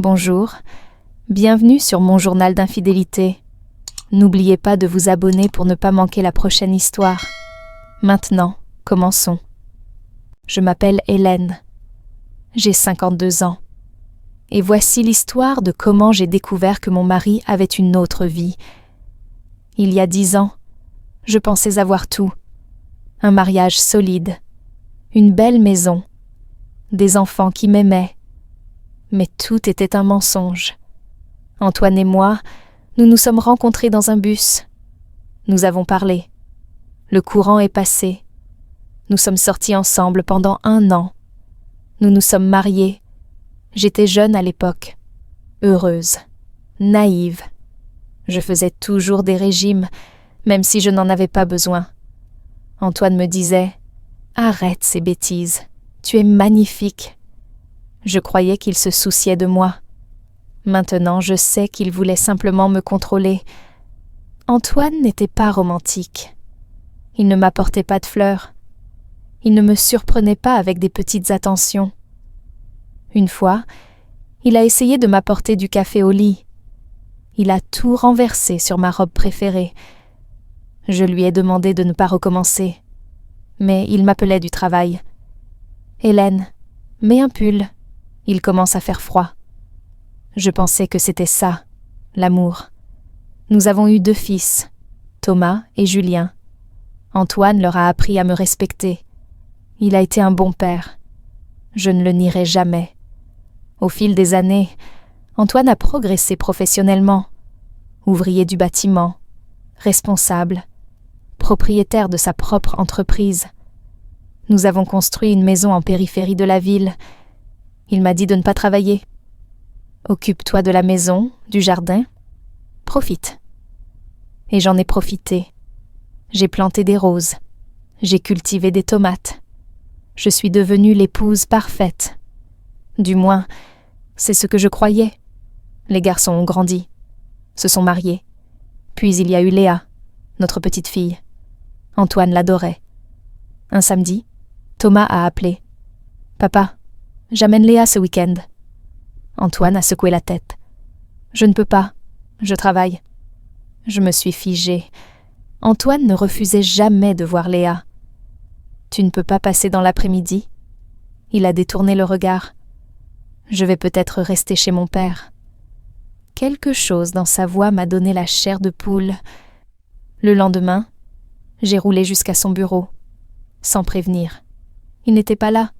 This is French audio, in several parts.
Bonjour, bienvenue sur mon journal d'infidélité. N'oubliez pas de vous abonner pour ne pas manquer la prochaine histoire. Maintenant, commençons. Je m'appelle Hélène. J'ai 52 ans. Et voici l'histoire de comment j'ai découvert que mon mari avait une autre vie. Il y a 10 ans, je pensais avoir tout. Un mariage solide, une belle maison, des enfants qui m'aimaient. Mais tout était un mensonge. Antoine et moi, nous nous sommes rencontrés dans un bus. Nous avons parlé. Le courant est passé. Nous sommes sortis ensemble pendant 1 an. Nous nous sommes mariés. J'étais jeune à l'époque, heureuse, naïve. Je faisais toujours des régimes, même si je n'en avais pas besoin. Antoine me disait « Arrête ces bêtises, tu es magnifique ». Je croyais qu'il se souciait de moi. Maintenant, je sais qu'il voulait simplement me contrôler. Antoine n'était pas romantique. Il ne m'apportait pas de fleurs. Il ne me surprenait pas avec des petites attentions. Une fois, il a essayé de m'apporter du café au lit. Il a tout renversé sur ma robe préférée. Je lui ai demandé de ne pas recommencer. Mais il m'appelait du travail. « Hélène, mets un pull. Il commence à faire froid. » Je pensais que c'était ça, l'amour. Nous avons eu 2 fils, Thomas et Julien. Antoine leur a appris à me respecter. Il a été un bon père. Je ne le nierai jamais. Au fil des années, Antoine a progressé professionnellement. Ouvrier du bâtiment, responsable, propriétaire de sa propre entreprise. Nous avons construit une maison en périphérie de la ville. Il m'a dit de ne pas travailler. Occupe-toi de la maison, du jardin. Profite. Et j'en ai profité. J'ai planté des roses. J'ai cultivé des tomates. Je suis devenue l'épouse parfaite. Du moins, c'est ce que je croyais. Les garçons ont grandi, se sont mariés. Puis il y a eu Léa, notre petite fille. Antoine l'adorait. Un samedi, Thomas a appelé. « Papa, j'amène Léa ce week-end. » Antoine a secoué la tête. « Je ne peux pas, je travaille. » Je me suis figée. Antoine ne refusait jamais de voir Léa. « Tu ne peux pas passer dans l'après-midi ?» Il a détourné le regard. Je vais peut-être rester chez mon père. Quelque chose dans sa voix m'a donné la chair de poule. Le lendemain, j'ai roulé jusqu'à son bureau, sans prévenir. Il n'était pas là.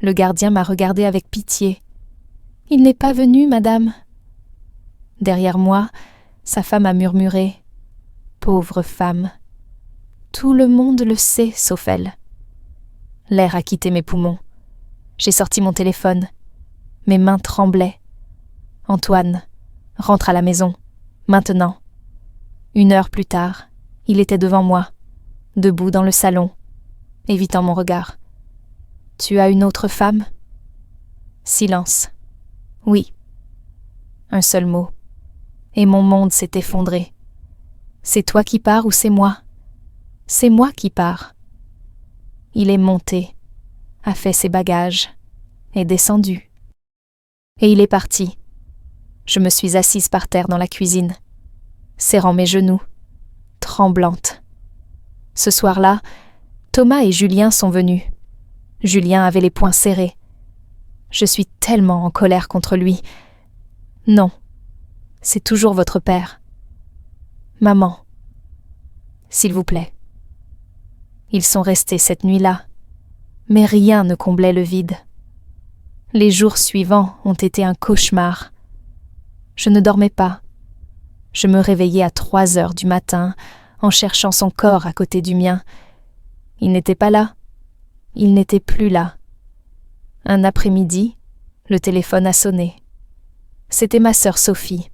Le gardien m'a regardé avec pitié. « Il n'est pas venu, madame. » Derrière moi, sa femme a murmuré. « Pauvre femme. Tout le monde le sait, sauf elle. » L'air a quitté mes poumons. J'ai sorti mon téléphone. Mes mains tremblaient. « Antoine, rentre à la maison, maintenant. » 1 heure plus tard, il était devant moi, debout dans le salon, évitant mon regard. « Tu as une autre femme ?» Silence. « Oui. » Un seul mot. Et mon monde s'est effondré. « C'est toi qui pars ou c'est moi ? » « C'est moi qui pars. » Il est monté, a fait ses bagages, est descendu. Et il est parti. Je me suis assise par terre dans la cuisine, serrant mes genoux, tremblante. Ce soir-là, Thomas et Julien sont venus. Julien avait les poings serrés. Je suis tellement en colère contre lui. Non, c'est toujours votre père. Maman, s'il vous plaît. Ils sont restés cette nuit-là, mais rien ne comblait le vide. Les jours suivants ont été un cauchemar. Je ne dormais pas. Je me réveillais à 3 heures du matin en cherchant son corps à côté du mien. Il n'était pas là. Il n'était plus là. Un après-midi, le téléphone a sonné. C'était ma sœur Sophie.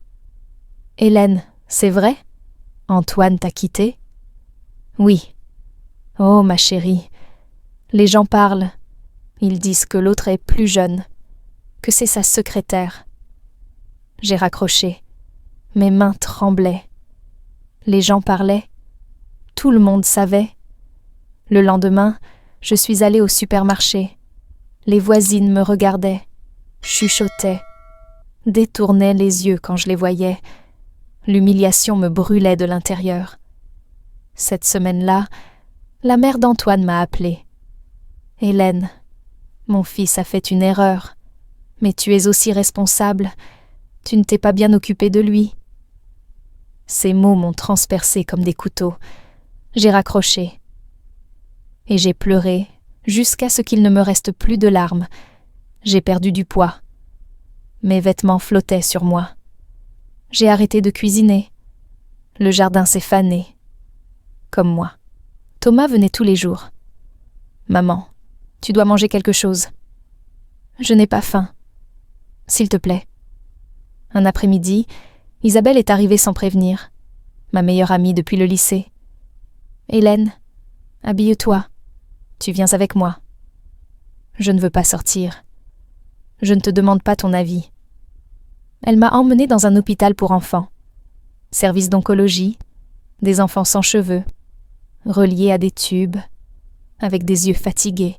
« Hélène, c'est vrai ? Antoine t'a quittée ? » ?»« Oui. »« Oh, ma chérie, les gens parlent. Ils disent que l'autre est plus jeune, que c'est sa secrétaire. » J'ai raccroché. Mes mains tremblaient. Les gens parlaient. Tout le monde savait. Le lendemain, je suis allée au supermarché. Les voisines me regardaient, chuchotaient. détournais les yeux quand je les voyais. L'humiliation me brûlait de l'intérieur. Cette semaine-là, la mère d'Antoine m'a appelée. « Hélène, mon fils a fait une erreur, mais tu es aussi responsable. Tu ne t'es pas bien occupée de lui. » Ces mots m'ont transpercée comme des couteaux. J'ai raccroché. Et j'ai pleuré jusqu'à ce qu'il ne me reste plus de larmes. J'ai perdu du poids. Mes vêtements flottaient sur moi. J'ai arrêté de cuisiner. Le jardin s'est fané. Comme moi. Thomas venait tous les jours. « Maman, tu dois manger quelque chose. »« Je n'ai pas faim. »« S'il te plaît. » Un après-midi, Isabelle est arrivée sans prévenir. Ma meilleure amie depuis le lycée. « Hélène, habille-toi. Tu viens avec moi. »« Je ne veux pas sortir. Je ne te demande pas ton avis. » Elle m'a emmenée dans un hôpital pour enfants. Service d'oncologie, des enfants sans cheveux, reliés à des tubes, avec des yeux fatigués.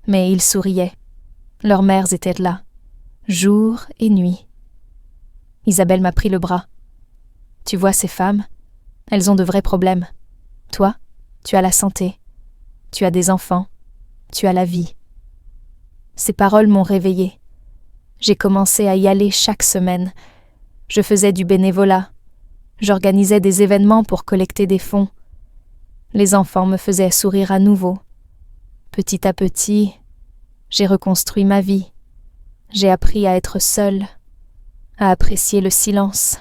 Mais ils souriaient. Leurs mères étaient là, jour et nuit. Isabelle m'a pris le bras. « Tu vois ces femmes, elles ont de vrais problèmes. Toi, tu as la santé. Tu as des enfants. Tu as la vie. » Ces paroles m'ont réveillée. J'ai commencé à y aller chaque semaine. Je faisais du bénévolat. J'organisais des événements pour collecter des fonds. Les enfants me faisaient sourire à nouveau. Petit à petit, j'ai reconstruit ma vie. J'ai appris à être seule, à apprécier le silence,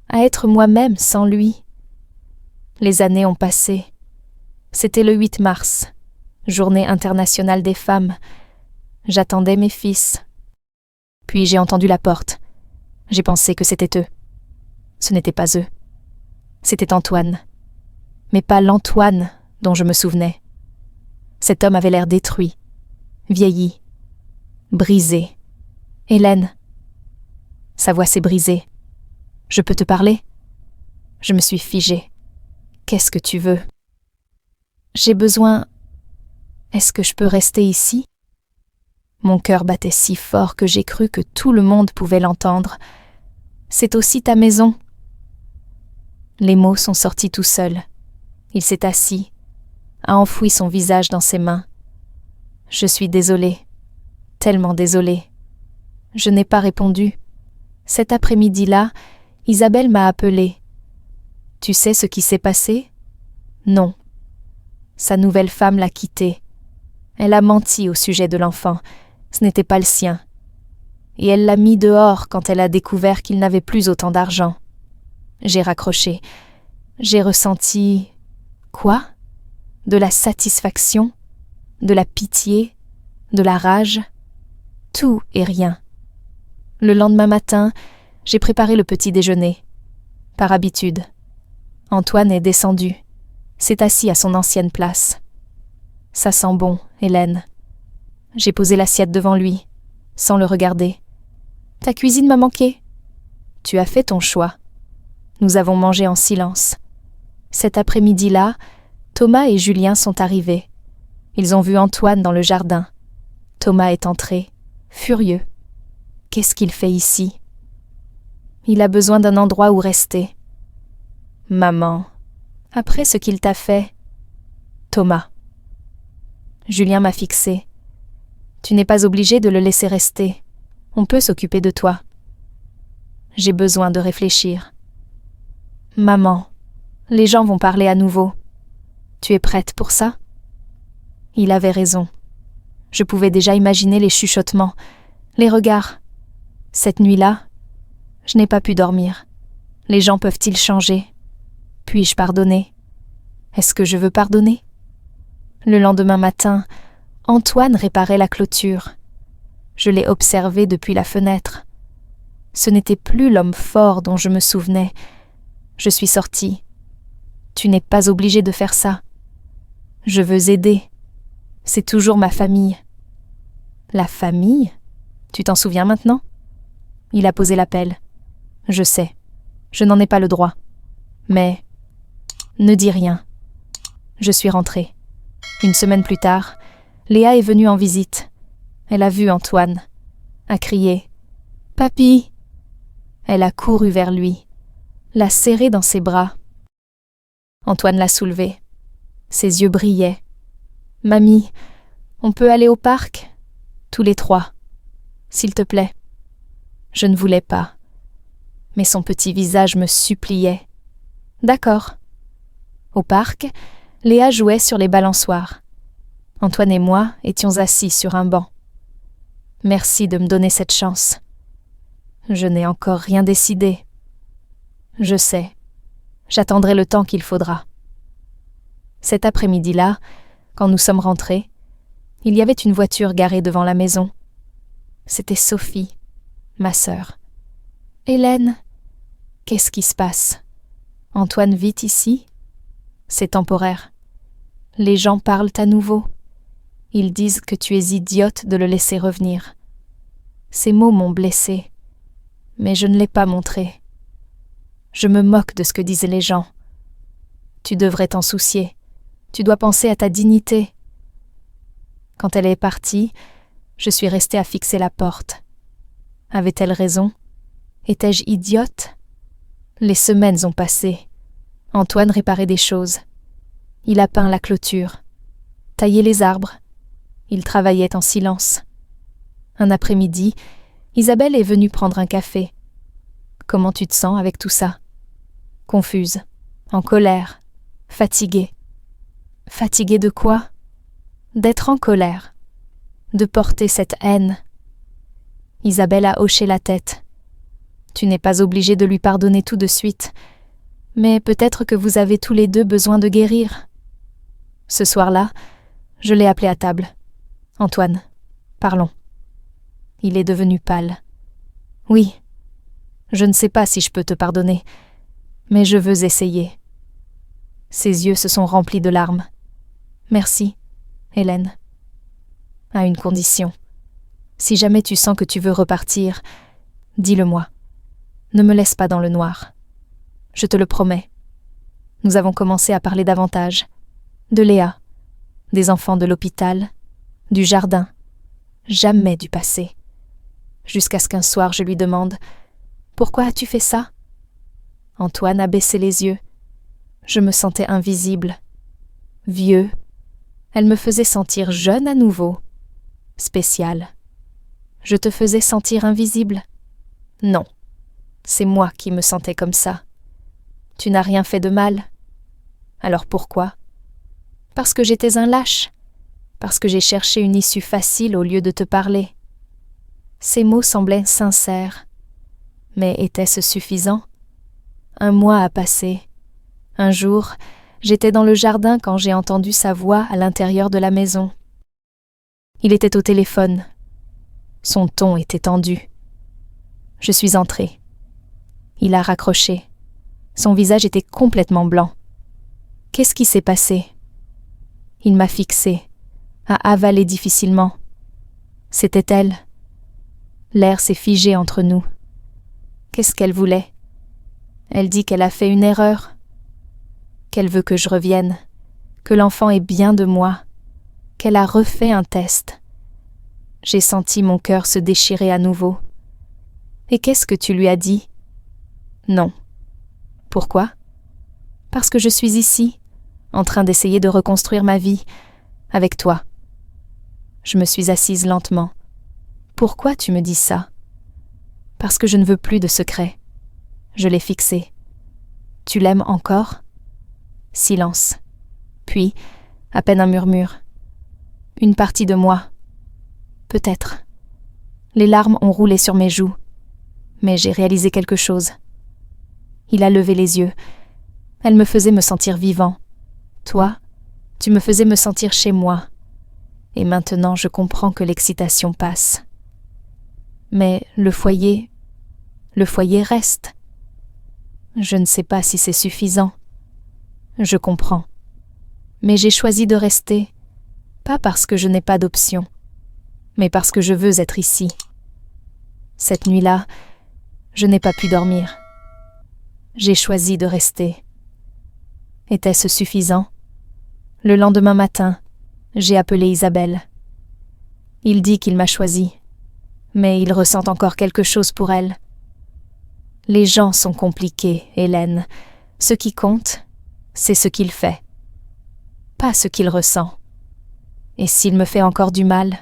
à être moi-même sans lui. Les années ont passé. C'était le 8 mars, Journée internationale des femmes. J'attendais mes fils. Puis j'ai entendu la porte. J'ai pensé que c'était eux. Ce n'était pas eux. C'était Antoine. Mais pas l'Antoine dont je me souvenais. Cet homme avait l'air détruit, vieilli, brisé. « Hélène !» Sa voix s'est brisée. « Je peux te parler ?» Je me suis figée. « Qu'est-ce que tu veux ?»« J'ai besoin... Est-ce que je peux rester ici ?» Mon cœur battait si fort que j'ai cru que tout le monde pouvait l'entendre. « C'est aussi ta maison. » Les mots sont sortis tout seuls. Il s'est assis, a enfoui son visage dans ses mains. « Je suis désolée, tellement désolée. » Je n'ai pas répondu. Cet après-midi-là, Isabelle m'a appelée. « Tu sais ce qui s'est passé ?» Non. Sa nouvelle femme l'a quitté. Elle a menti au sujet de l'enfant. Ce n'était pas le sien. Et elle l'a mis dehors quand elle a découvert qu'il n'avait plus autant d'argent. J'ai raccroché. J'ai ressenti... Quoi ? De la satisfaction, de la pitié, de la rage, tout et rien. Le lendemain matin, j'ai préparé le petit déjeuner. Par habitude. Antoine est descendu, s'est assis à son ancienne place. « Ça sent bon, Hélène. » J'ai posé l'assiette devant lui, sans le regarder. « Ta cuisine m'a manqué. » « Tu as fait ton choix. » Nous avons mangé en silence. Cet après-midi-là, Thomas et Julien sont arrivés. Ils ont vu Antoine dans le jardin. Thomas est entré, furieux. Qu'est-ce qu'il fait ici ? Il a besoin d'un endroit où rester. Maman, après ce qu'il t'a fait... Thomas. Julien m'a fixé. Tu n'es pas obligé de le laisser rester. On peut s'occuper de toi. J'ai besoin de réfléchir. Maman, les gens vont parler à nouveau. Tu es prête pour ça ? Il avait raison. Je pouvais déjà imaginer les chuchotements, les regards. Cette nuit-là, je n'ai pas pu dormir. Les gens peuvent-ils changer ? Puis-je pardonner ? Est-ce que je veux pardonner ? Le lendemain matin, Antoine réparait la clôture. Je l'ai observé depuis la fenêtre. Ce n'était plus l'homme fort dont je me souvenais. Je suis sortie. Tu n'es pas obligé de faire ça. Je veux aider. C'est toujours ma famille. La famille ? Tu t'en souviens maintenant ? Il a posé l'appel. Je sais. Je n'en ai pas le droit. Mais... Ne dis rien. Je suis rentrée. Une semaine plus tard, Léa est venue en visite. Elle a vu Antoine. A crié. Papy !» Elle a couru vers lui, l'a serré dans ses bras. Antoine l'a soulevé. Ses yeux brillaient. « Mamie, on peut aller au parc ? Tous les trois. S'il te plaît. » Je ne voulais pas. Mais son petit visage me suppliait. « D'accord. » Au parc, Léa jouait sur les balançoires. Antoine et moi étions assis sur un banc. Merci de me donner cette chance. Je n'ai encore rien décidé. Je sais. J'attendrai le temps qu'il faudra. Cet après-midi-là, quand nous sommes rentrés, il y avait une voiture garée devant la maison. C'était Sophie, ma sœur. « Hélène, qu'est-ce qui se passe ? Antoine vit ici ? C'est temporaire. Les gens parlent à nouveau. Ils disent que tu es idiote de le laisser revenir. » Ces mots m'ont blessée, mais je ne l'ai pas montré. Je me moque de ce que disaient les gens. Tu devrais t'en soucier. Tu dois penser à ta dignité. Quand elle est partie, je suis restée à fixer la porte. Avait-elle raison ? Étais-je idiote ? Les semaines ont passé. Antoine réparait des choses. Il a peint la clôture, taillé les arbres. Il travaillait en silence. Un après-midi, Isabelle est venue prendre un café. « Comment tu te sens avec tout ça ?» Confuse, en colère, fatiguée. Fatiguée de quoi ? D'être en colère, de porter cette haine. Isabelle a hoché la tête. Tu n'es pas obligée de lui pardonner tout de suite, mais peut-être que vous avez tous les deux besoin de guérir. Ce soir-là, je l'ai appelé à table. « Antoine, parlons. » Il est devenu pâle. « Oui, je ne sais pas si je peux te pardonner, mais je veux essayer. » Ses yeux se sont remplis de larmes. « Merci, Hélène. À une condition. Si jamais tu sens que tu veux repartir, dis-le-moi. Ne me laisse pas dans le noir. Je te le promets. » Nous avons commencé à parler davantage. De Léa, des enfants de l'hôpital, du jardin, jamais du passé. Jusqu'à ce qu'un soir je lui demande « Pourquoi as-tu fait ça ?» Antoine a baissé les yeux. Je me sentais invisible, vieux. Elle me faisait sentir jeune à nouveau, spéciale. Je te faisais sentir invisible ? Non, c'est moi qui me sentais comme ça. Tu n'as rien fait de mal. Alors pourquoi ? Parce que j'étais un lâche, parce que j'ai cherché une issue facile au lieu de te parler. Ces mots semblaient sincères, mais était-ce suffisant ? Un mois a passé. Un jour, j'étais dans le jardin quand j'ai entendu sa voix à l'intérieur de la maison. Il était au téléphone. Son ton était tendu. Je suis entrée. Il a raccroché. Son visage était complètement blanc. Qu'est-ce qui s'est passé ? Il m'a fixée, a avalé difficilement. C'était elle. L'air s'est figé entre nous. Qu'est-ce qu'elle voulait ? Elle dit qu'elle a fait une erreur, qu'elle veut que je revienne, que l'enfant est bien de moi, qu'elle a refait un test. J'ai senti mon cœur se déchirer à nouveau. Et qu'est-ce que tu lui as dit ? Non. Pourquoi ? Parce que je suis ici, en train d'essayer de reconstruire ma vie, avec toi. Je me suis assise lentement. Pourquoi tu me dis ça ? Parce que je ne veux plus de secrets. Je l'ai fixé. Tu l'aimes encore ? Silence. Puis, à peine un murmure. Une partie de moi. Peut-être. Les larmes ont roulé sur mes joues. Mais j'ai réalisé quelque chose. Il a levé les yeux. Elle me faisait me sentir vivant. Toi, tu me faisais me sentir chez moi. Et maintenant, je comprends que l'excitation passe. Mais le foyer reste. Je ne sais pas si c'est suffisant. Je comprends. Mais j'ai choisi de rester, pas parce que je n'ai pas d'option, mais parce que je veux être ici. Cette nuit-là, je n'ai pas pu dormir. J'ai choisi de rester. Était-ce suffisant ? Le lendemain matin, j'ai appelé Isabelle. Il dit qu'il m'a choisi. mais il ressent encore quelque chose pour elle. Les gens sont compliqués, Hélène. Ce qui compte, c'est ce qu'il fait, pas ce qu'il ressent. Et s'il me fait encore du mal,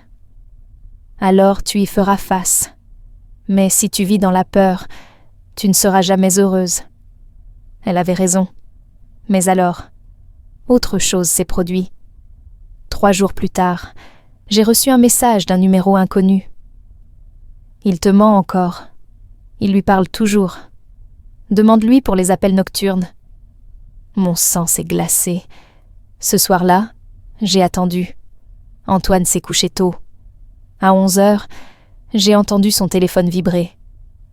alors tu y feras face. Mais si tu vis dans la peur, tu ne seras jamais heureuse. Elle avait raison. Mais alors, autre chose s'est produit. 3 jours plus tard, j'ai reçu un message d'un numéro inconnu. Il te ment encore. Il lui parle toujours. Demande-lui pour les appels nocturnes. Mon sang s'est glacé. Ce soir-là, j'ai attendu. Antoine s'est couché tôt. À 11h, j'ai entendu son téléphone vibrer.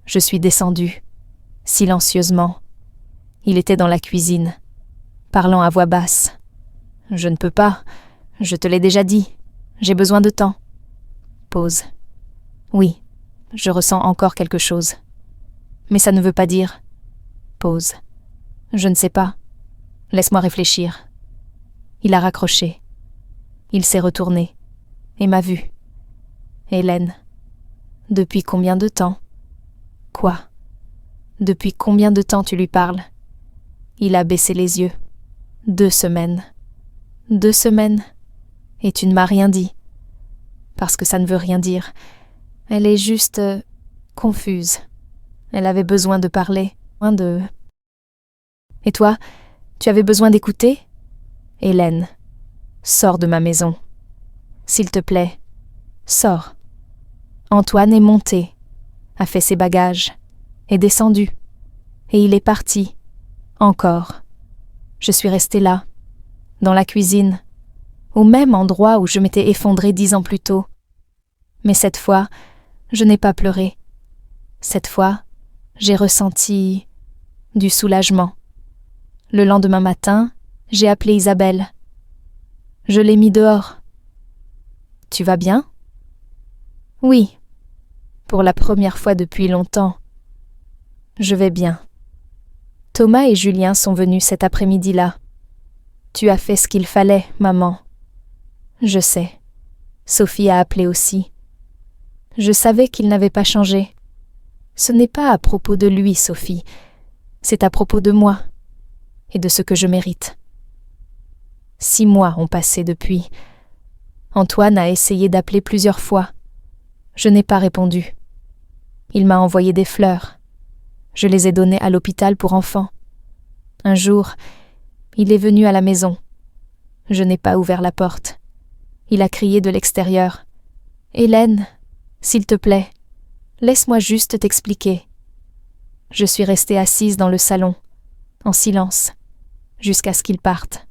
Je suis descendue, silencieusement. Il était dans la cuisine, parlant à voix basse. « Je ne peux pas, je te l'ai déjà dit, j'ai besoin de temps. » Pause. « Oui, je ressens encore quelque chose. Mais ça ne veut pas dire. » Pause. « Je ne sais pas. Laisse-moi réfléchir. » Il a raccroché. Il s'est retourné et m'a vue. « Hélène, depuis combien de temps ? » ?»« Quoi ? Depuis combien de temps tu lui parles ? » Il a baissé les yeux. « 2 semaines. »« 2 semaines ? Et tu ne m'as rien dit. » Parce que ça ne veut rien dire. Elle est juste confuse. Elle avait besoin de parler, de... Et toi, tu avais besoin d'écouter ? Hélène, sors de ma maison. S'il te plaît, sors. Antoine est monté, a fait ses bagages, est descendu, et il est parti, encore. Je suis restée là, dans la cuisine, au même endroit où je m'étais effondrée 10 ans plus tôt. Mais cette fois, je n'ai pas pleuré. Cette fois, j'ai ressenti du soulagement. Le lendemain matin, j'ai appelé Isabelle. Je l'ai mis dehors. « Tu vas bien ? » ?»« Oui. Pour la première fois depuis longtemps. Je vais bien. Thomas et Julien sont venus cet après-midi-là. Tu as fait ce qu'il fallait, maman. Je sais. Sophie a appelé aussi. Je savais qu'il n'avait pas changé. Ce n'est pas à propos de lui, Sophie. C'est à propos de moi et de ce que je mérite. 6 mois ont passé depuis. Antoine a essayé d'appeler plusieurs fois. Je n'ai pas répondu. Il m'a envoyé des fleurs. Je les ai données à l'hôpital pour enfants. Un jour, il est venu à la maison. Je n'ai pas ouvert la porte. Il a crié de l'extérieur. « Hélène, s'il te plaît, laisse-moi juste t'expliquer. » Je suis restée assise dans le salon, en silence, jusqu'à ce qu'il parte.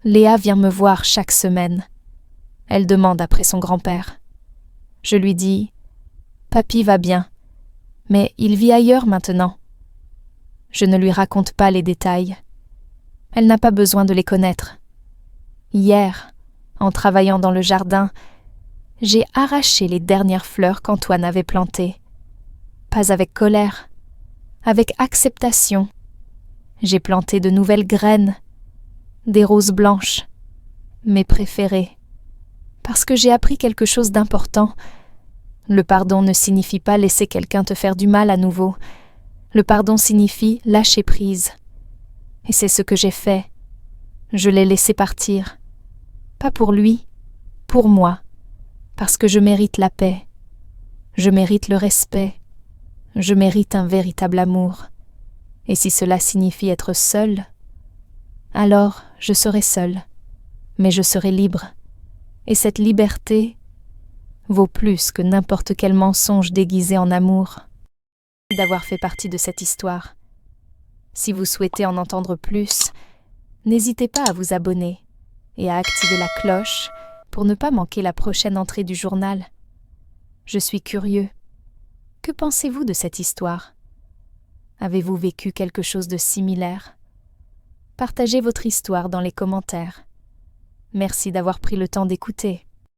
Léa vient me voir chaque semaine. Elle demande après son grand-père. Je lui dis « Papy va bien, mais il vit ailleurs maintenant. » Je ne lui raconte pas les détails. Elle n'a pas besoin de les connaître. Hier, en travaillant dans le jardin, j'ai arraché les dernières fleurs qu'Antoine avait plantées. Pas avec colère, avec acceptation. J'ai planté de nouvelles graines, des roses blanches, mes préférées, parce que j'ai appris quelque chose d'important. Le pardon ne signifie pas laisser quelqu'un te faire du mal à nouveau. Le pardon signifie lâcher prise. Et c'est ce que j'ai fait. Je l'ai laissé partir. Pas pour lui, pour moi, parce que je mérite la paix. Je mérite le respect. Je mérite un véritable amour. Et si cela signifie être seule, alors je serai seule, mais je serai libre. Et cette liberté vaut plus que n'importe quel mensonge déguisé en amour. Merci d'avoir fait partie de cette histoire. Si vous souhaitez en entendre plus, n'hésitez pas à vous abonner et à activer la cloche pour ne pas manquer la prochaine entrée du journal. Je suis curieux. Que pensez-vous de cette histoire ? Avez-vous vécu quelque chose de similaire ? Partagez votre histoire dans les commentaires. Merci d'avoir pris le temps d'écouter.